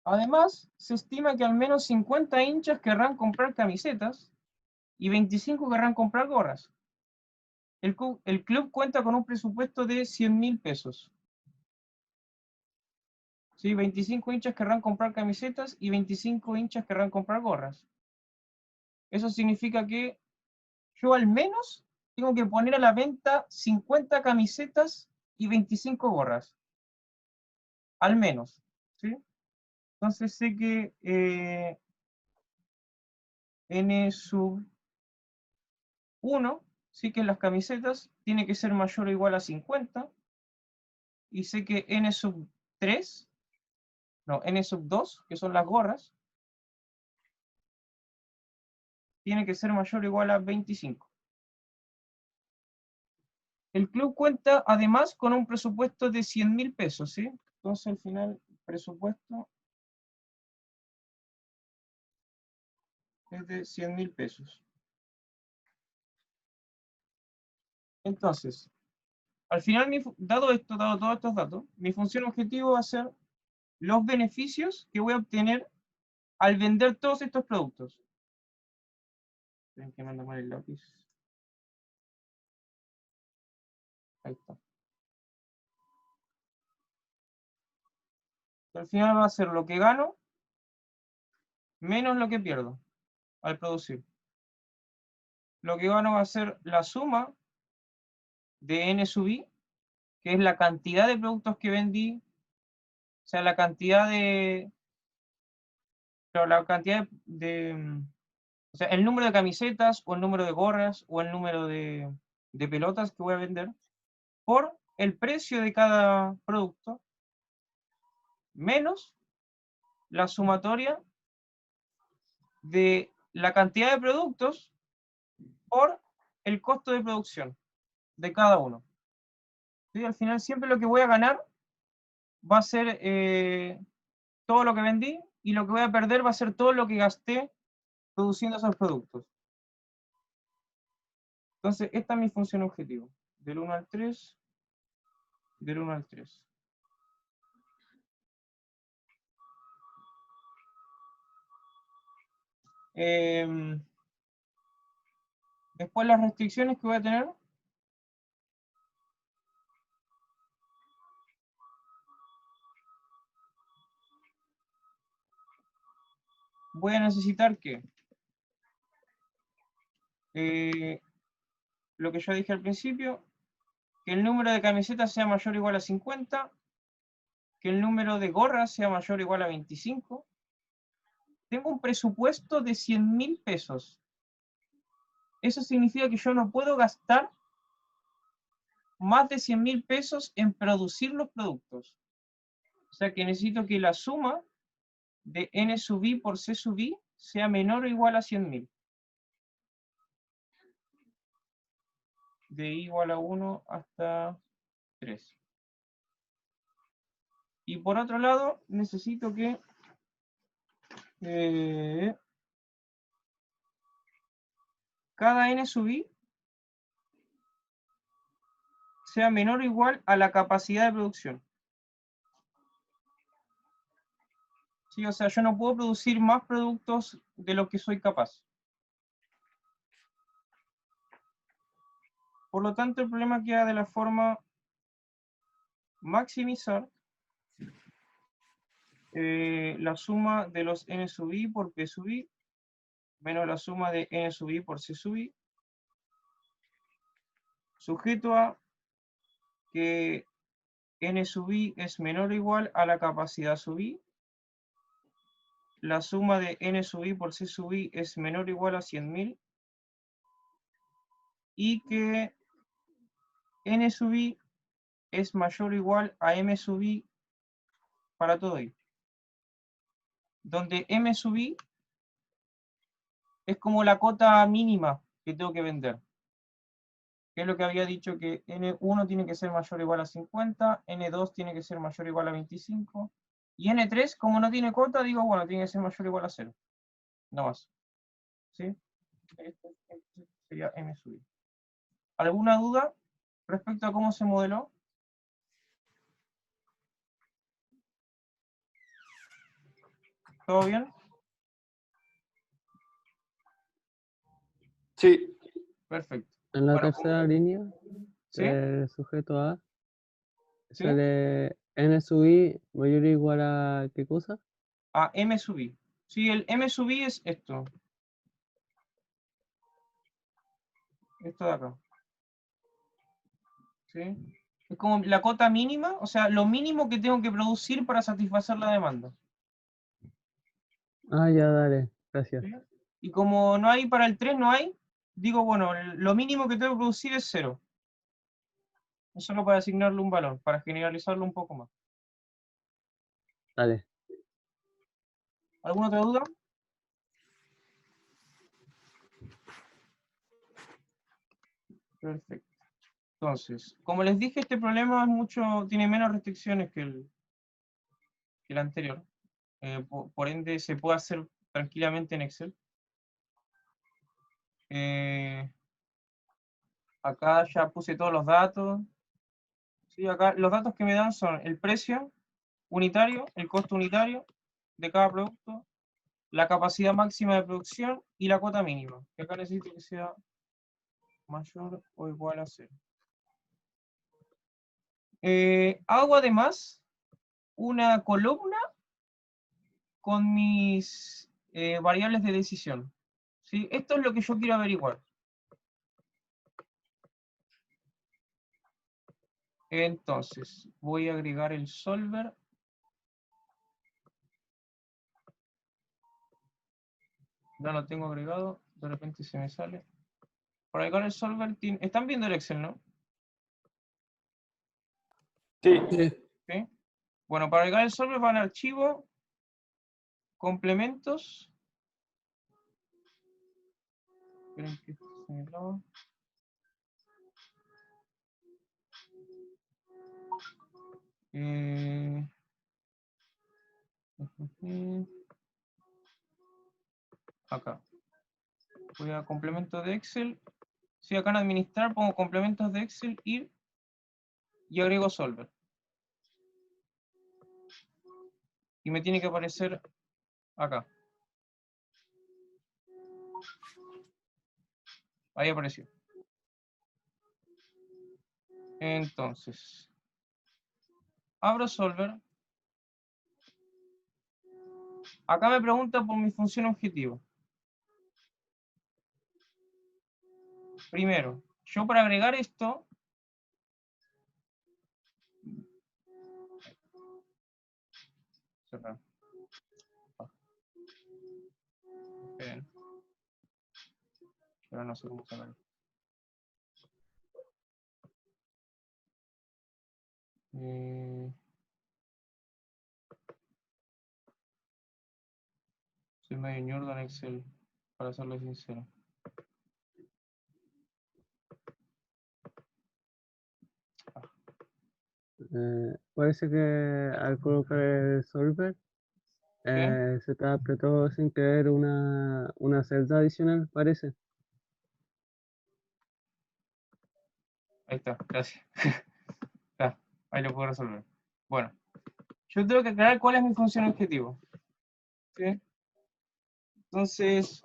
Speaker 1: Además, se estima que al menos 50 hinchas querrán comprar camisetas y 25 querrán comprar gorras. El club cuenta con un presupuesto de 100.000 pesos. ¿Sí? 25 hinchas querrán comprar camisetas y 25 hinchas querrán comprar gorras. Eso significa que yo al menos tengo que poner a la venta 50 camisetas y 25 gorras. Al menos. ¿Sí? Entonces sé que N sub 1, sí, que en las camisetas tiene que ser mayor o igual a 50. Y sé que N sub 3, no, N sub 2, que son las gorras, tiene que ser mayor o igual a 25. El club cuenta además con un presupuesto de 100.000 pesos, ¿sí? Entonces al final el presupuesto es de 100.000 pesos. Entonces, al final, dado todos estos datos, mi función objetivo va a ser los beneficios que voy a obtener al vender todos estos productos. Tienen que mandar mal el lápiz. Ahí está. Al final va a ser lo que gano menos lo que pierdo al producir. Lo que gano va a ser la suma de N sub I, que es la cantidad de productos que vendí, o sea, la cantidad de... Pero la cantidad o sea, el número de camisetas, o el número de gorras, o el número de pelotas que voy a vender, por el precio de cada producto, menos la sumatoria de la cantidad de productos por el costo de producción de cada uno. ¿Sí? Al final siempre lo que voy a ganar va a ser todo lo que vendí, y lo que voy a perder va a ser todo lo que gasté produciendo esos productos. Entonces, esta es mi función objetivo, del 1 al 3, del 1 al 3. Después las restricciones que voy a tener. Voy a necesitar que lo que yo dije al principio, que el número de camisetas sea mayor o igual a 50, que el número de gorras sea mayor o igual a 25. Tengo un presupuesto de 100.000 pesos. eso significa que yo no puedo gastar más de 100.000 pesos en producir los productos. O sea que necesito que la suma de n sub i por c sub i sea menor o igual a 100.000. De i igual a 1 hasta 3. Y por otro lado, necesito que cada n sub i sea menor o igual a la capacidad de producción. Sí, o sea, yo no puedo producir más productos de lo que soy capaz. Por lo tanto, el problema queda de la forma maximizar la suma de los n sub i por p sub i menos la suma de n sub i por c sub i, sujeto a que n sub i es menor o igual a la capacidad sub i, la suma de n sub i por c sub i es menor o igual a 100.000, y que n sub i es mayor o igual a m sub i para todo i, donde m sub i es como la cota mínima que tengo que vender, que es lo que había dicho, que N1 tiene que ser mayor o igual a 50, N2 tiene que ser mayor o igual a 25, y N3, como no tiene cota, digo, bueno, tiene que ser mayor o igual a 0. No más. ¿Sí? Esto sería M sub i. ¿Alguna duda respecto a cómo se modeló? ¿Todo bien?
Speaker 5: Sí,
Speaker 1: Perfecto.
Speaker 4: En la
Speaker 1: Bueno,
Speaker 4: tercera línea,
Speaker 1: ¿sí?
Speaker 4: el sujeto A,
Speaker 1: ¿Sí?
Speaker 4: sale n sub i mayor o igual a ¿qué cosa?
Speaker 1: A M sub i. Sí, el M sub i es esto. Esto de acá. ¿Sí? Es como la cota mínima, o sea, lo mínimo que tengo que producir para satisfacer la demanda.
Speaker 4: Ah, ya, dale, gracias.
Speaker 1: ¿Sí? Y como no hay para el 3, no hay, digo, bueno, lo mínimo que tengo que producir es 0. Es solo para asignarle un valor, para generalizarlo un poco más.
Speaker 4: Dale.
Speaker 1: ¿Alguna otra duda? Perfecto. Entonces, como les dije, este problema tiene menos restricciones que el anterior. Por ende, se puede hacer tranquilamente en Excel. Acá ya puse todos los datos. Sí, acá los datos que me dan son el precio unitario, el costo unitario de cada producto, la capacidad máxima de producción y la cuota mínima, que acá necesito que sea mayor o igual a 0. Hago además una columna con mis variables de decisión. ¿Sí? Esto es lo que yo quiero averiguar. Entonces, voy a agregar el solver. Ya lo tengo agregado, de repente se me sale. Para agregar el solver, están viendo el Excel, ¿no?
Speaker 5: sí.
Speaker 1: ¿Sí? Bueno, para agregar el solver van a archivo, complementos. Esperen que se me traba. Acá. Voy a complementos de Excel. Si acá en administrar pongo complementos de Excel, ir y agrego solver. Y me tiene que aparecer acá. Ahí apareció. Entonces, abro solver. Acá me pregunta por mi función objetivo. Primero, yo para agregar esto, cerrar. Esperen. pero no sé cómo sacarlo. Soy medio ñordo en Excel, para serle sincero.
Speaker 4: Parece que al colocar el solver se te apretó sin querer una celda adicional, parece.
Speaker 1: Ahí está, gracias. Está, ahí lo puedo resolver. Bueno, yo tengo que aclarar cuál es mi función objetivo. ¿Sí? Entonces,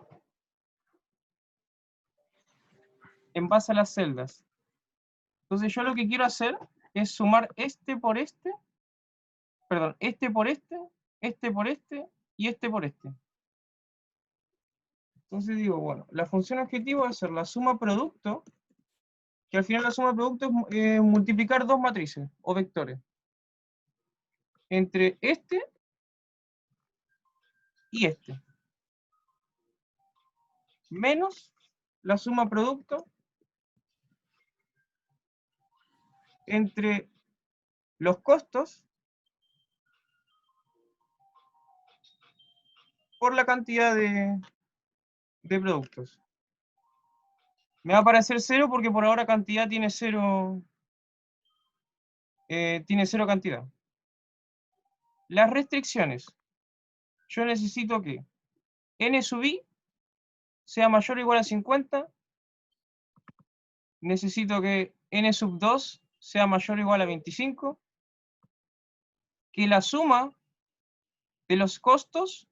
Speaker 1: en base a las celdas. Entonces yo lo que quiero hacer es sumar este por este, perdón, este por este y este por este. Entonces digo, bueno, la función objetivo va a ser la suma producto, que al final la suma producto es multiplicar dos matrices o vectores entre este y este, menos la suma producto entre los costos por la cantidad de productos. Me va a aparecer 0 porque por ahora cantidad tiene 0, cantidad. Las restricciones. Yo necesito que n sub i sea mayor o igual a 50. Necesito que n sub 2 sea mayor o igual a 25. Que la suma de los costos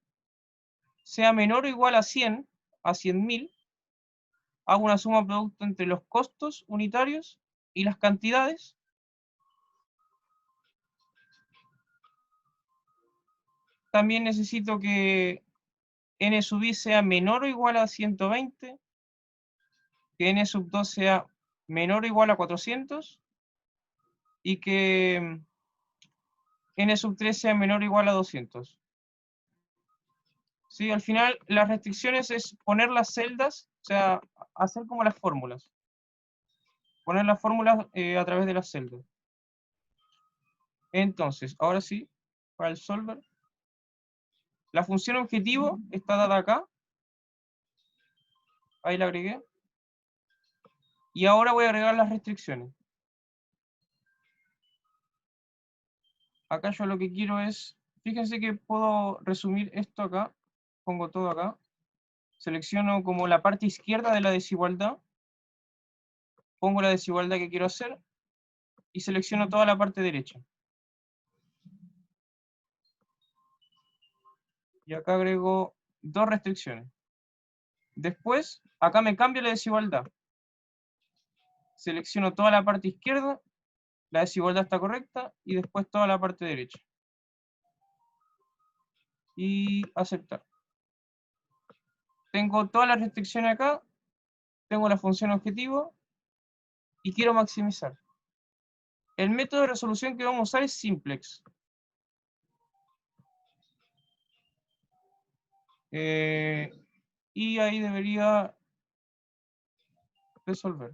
Speaker 1: sea menor o igual a 100, a 100.000. Hago una suma producto entre los costos unitarios y las cantidades. También necesito que n sub i sea menor o igual a 120, que n sub 2 sea menor o igual a 400, y que n sub 3 sea menor o igual a 200. ¿Sí? Al final, las restricciones es poner las celdas, o sea, hacer como las fórmulas. Poner las fórmulas a través de las celdas. Entonces, ahora sí, para el solver. La función objetivo está dada acá. Ahí la agregué. Y ahora voy a agregar las restricciones. Acá yo lo que quiero es, fíjense que puedo resumir esto acá. Pongo todo acá. Selecciono como la parte izquierda de la desigualdad. Pongo la desigualdad que quiero hacer. Y selecciono toda la parte derecha. Y acá agrego dos restricciones. Después, acá me cambio la desigualdad. Selecciono toda la parte izquierda, la desigualdad está correcta, y después toda la parte derecha. Y aceptar. Tengo todas las restricciones acá, tengo la función objetivo, y quiero maximizar. El método de resolución que vamos a usar es simplex. Y ahí debería resolver.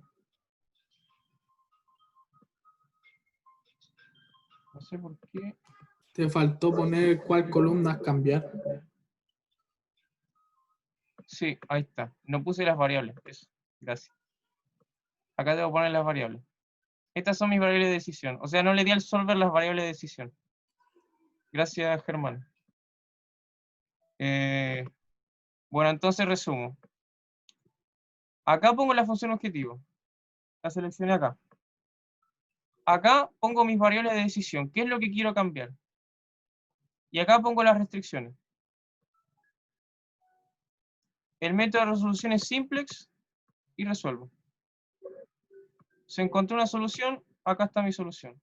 Speaker 1: No sé por qué.
Speaker 3: Te faltó poner cuál columnas cambiar.
Speaker 1: Sí, ahí está. No puse las variables. Eso. Gracias. Acá debo poner las variables. Estas son mis variables de decisión. O sea, no le di al solver las variables de decisión. Gracias, Germán. Bueno, entonces resumo. Acá pongo la función objetivo. La seleccioné acá. Acá pongo mis variables de decisión. ¿Qué es lo que quiero cambiar? Y acá pongo las restricciones. El método de resolución es simplex y resuelvo. Se encontró una solución, acá está mi solución.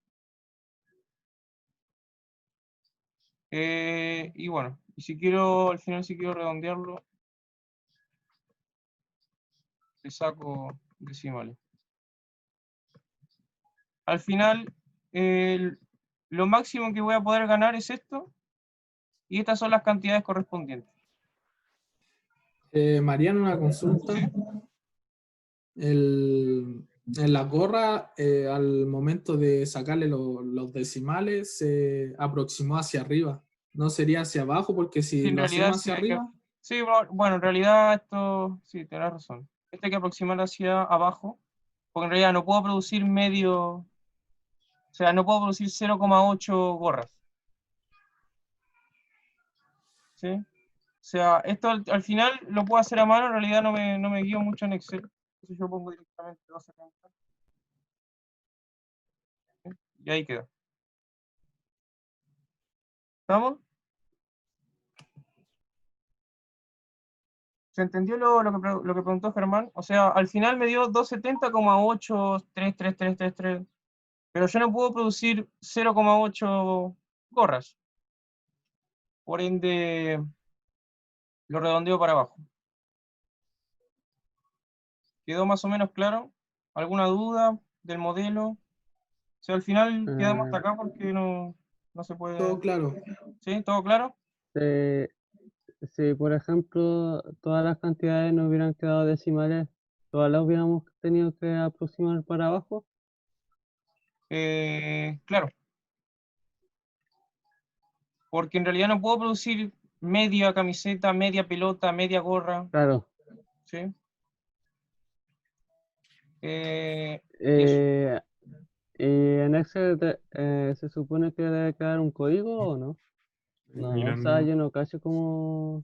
Speaker 1: Y bueno, y si quiero, al final si quiero redondearlo, le saco decimales. Al final, lo máximo que voy a poder ganar es esto, y estas son las cantidades correspondientes.
Speaker 3: Mariano, una consulta. En la gorra, al momento de sacarle los decimales, se aproximó hacia arriba. No sería hacia abajo, porque si
Speaker 1: Sí, en
Speaker 3: lo
Speaker 1: realidad
Speaker 3: hacemos
Speaker 1: sí
Speaker 3: hacia
Speaker 1: hay que...
Speaker 3: arriba,
Speaker 1: Sí, bueno, en realidad esto... Sí, tienes razón. Este hay que aproximar hacia abajo, porque en realidad no puedo producir medio... O sea, no puedo producir 0,8 gorras. ¿Sí? O sea, esto al final lo puedo hacer a mano, en realidad no me guío mucho en Excel. Entonces yo pongo directamente 270. ¿Sí? Y ahí queda. ¿Estamos? ¿Se entendió lo que preguntó Germán? O sea, al final me dio 270,8333333, pero yo no puedo producir 0,8 gorras. Por ende, lo redondeo para abajo. ¿Quedó más o menos claro? ¿Alguna duda del modelo? O sea, al final quedamos hasta acá porque no se puede...
Speaker 3: todo claro.
Speaker 1: ¿Sí? ¿Todo claro?
Speaker 4: Si, por ejemplo, todas las cantidades no hubieran quedado decimales, todas las hubiéramos tenido que aproximar para abajo.
Speaker 1: Claro. Porque en realidad no puedo producir media camiseta, media pelota, media gorra.
Speaker 4: Claro.
Speaker 1: ¿Sí? Y eso.
Speaker 4: ¿Y en Excel se supone que debe quedar un código o no? No, o sea, yo no cacho cómo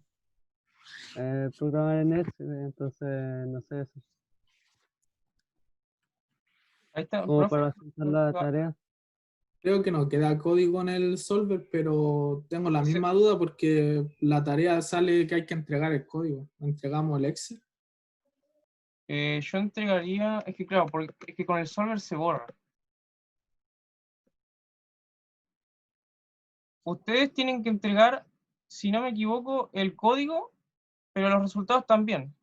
Speaker 4: programar en Excel, entonces no sé eso.
Speaker 1: Ahí está,
Speaker 4: Como
Speaker 1: profe.
Speaker 4: para aceptar la tarea.
Speaker 3: Creo que no queda código en el solver, pero tengo la
Speaker 1: Ese-
Speaker 3: misma duda porque la tarea sale que hay que entregar el código. Entregamos el Excel.
Speaker 1: yo entregaría, es que claro, porque es que con el solver se borra. Ustedes tienen que entregar, si no me equivoco, el código, pero los resultados también,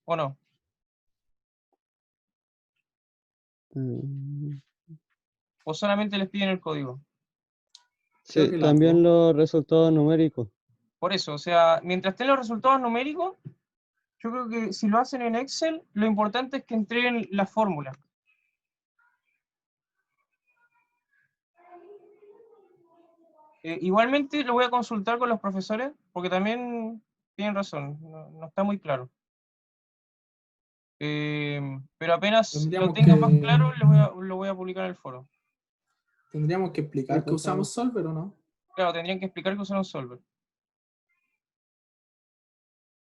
Speaker 1: ¿o no?
Speaker 4: Mm,
Speaker 1: ¿O solamente les piden el código?
Speaker 3: Creo
Speaker 4: Sí,
Speaker 3: que las
Speaker 4: también
Speaker 3: dos.
Speaker 4: los resultados numéricos.
Speaker 1: Por eso, o sea, mientras estén los resultados numéricos, yo creo que si lo hacen en Excel, lo importante es que entreguen la fórmula. Igualmente lo voy a consultar con los profesores, porque también tienen razón, no está muy claro. Pero apenas lo
Speaker 3: Tendríamos
Speaker 1: tenga más
Speaker 3: que,
Speaker 1: claro, lo voy a publicar en el foro.
Speaker 3: tendríamos que
Speaker 4: Sí,
Speaker 3: explicar que
Speaker 4: pues,
Speaker 3: usamos solver o no.
Speaker 1: Claro, tendrían que explicar que usaron Solver.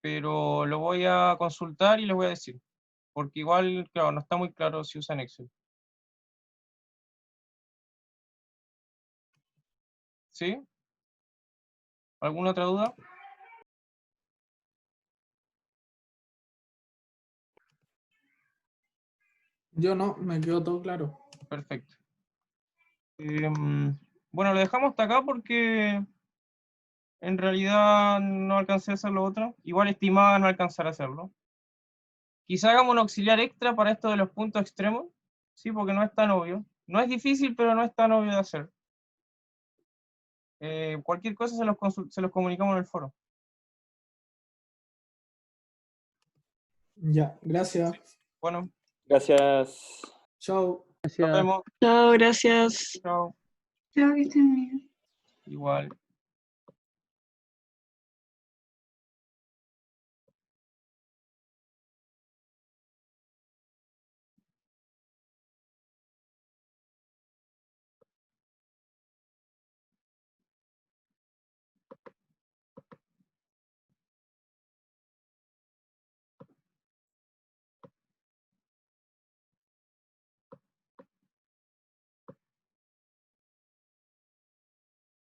Speaker 1: Pero lo voy a consultar y les voy a decir. Porque igual, claro, no está muy claro si usan Excel. ¿Sí? ¿Alguna otra duda?
Speaker 3: Yo no, me quedó todo claro.
Speaker 1: Perfecto. Bueno, lo dejamos hasta acá porque en realidad no alcancé a hacer lo otro. Igual estimaba no alcanzar a hacerlo. Quizá hagamos un auxiliar extra para esto de los puntos extremos. Sí, porque no es tan obvio. No es difícil, pero no es tan obvio de hacer. Cualquier cosa se los comunicamos en el foro.
Speaker 3: Ya, gracias.
Speaker 1: Bueno,
Speaker 5: Gracias.
Speaker 3: Chao.
Speaker 1: nos
Speaker 4: Gracias.
Speaker 1: vemos.
Speaker 2: Chao, gracias.
Speaker 1: Chao.
Speaker 2: Chao, que estén bien.
Speaker 1: Igual.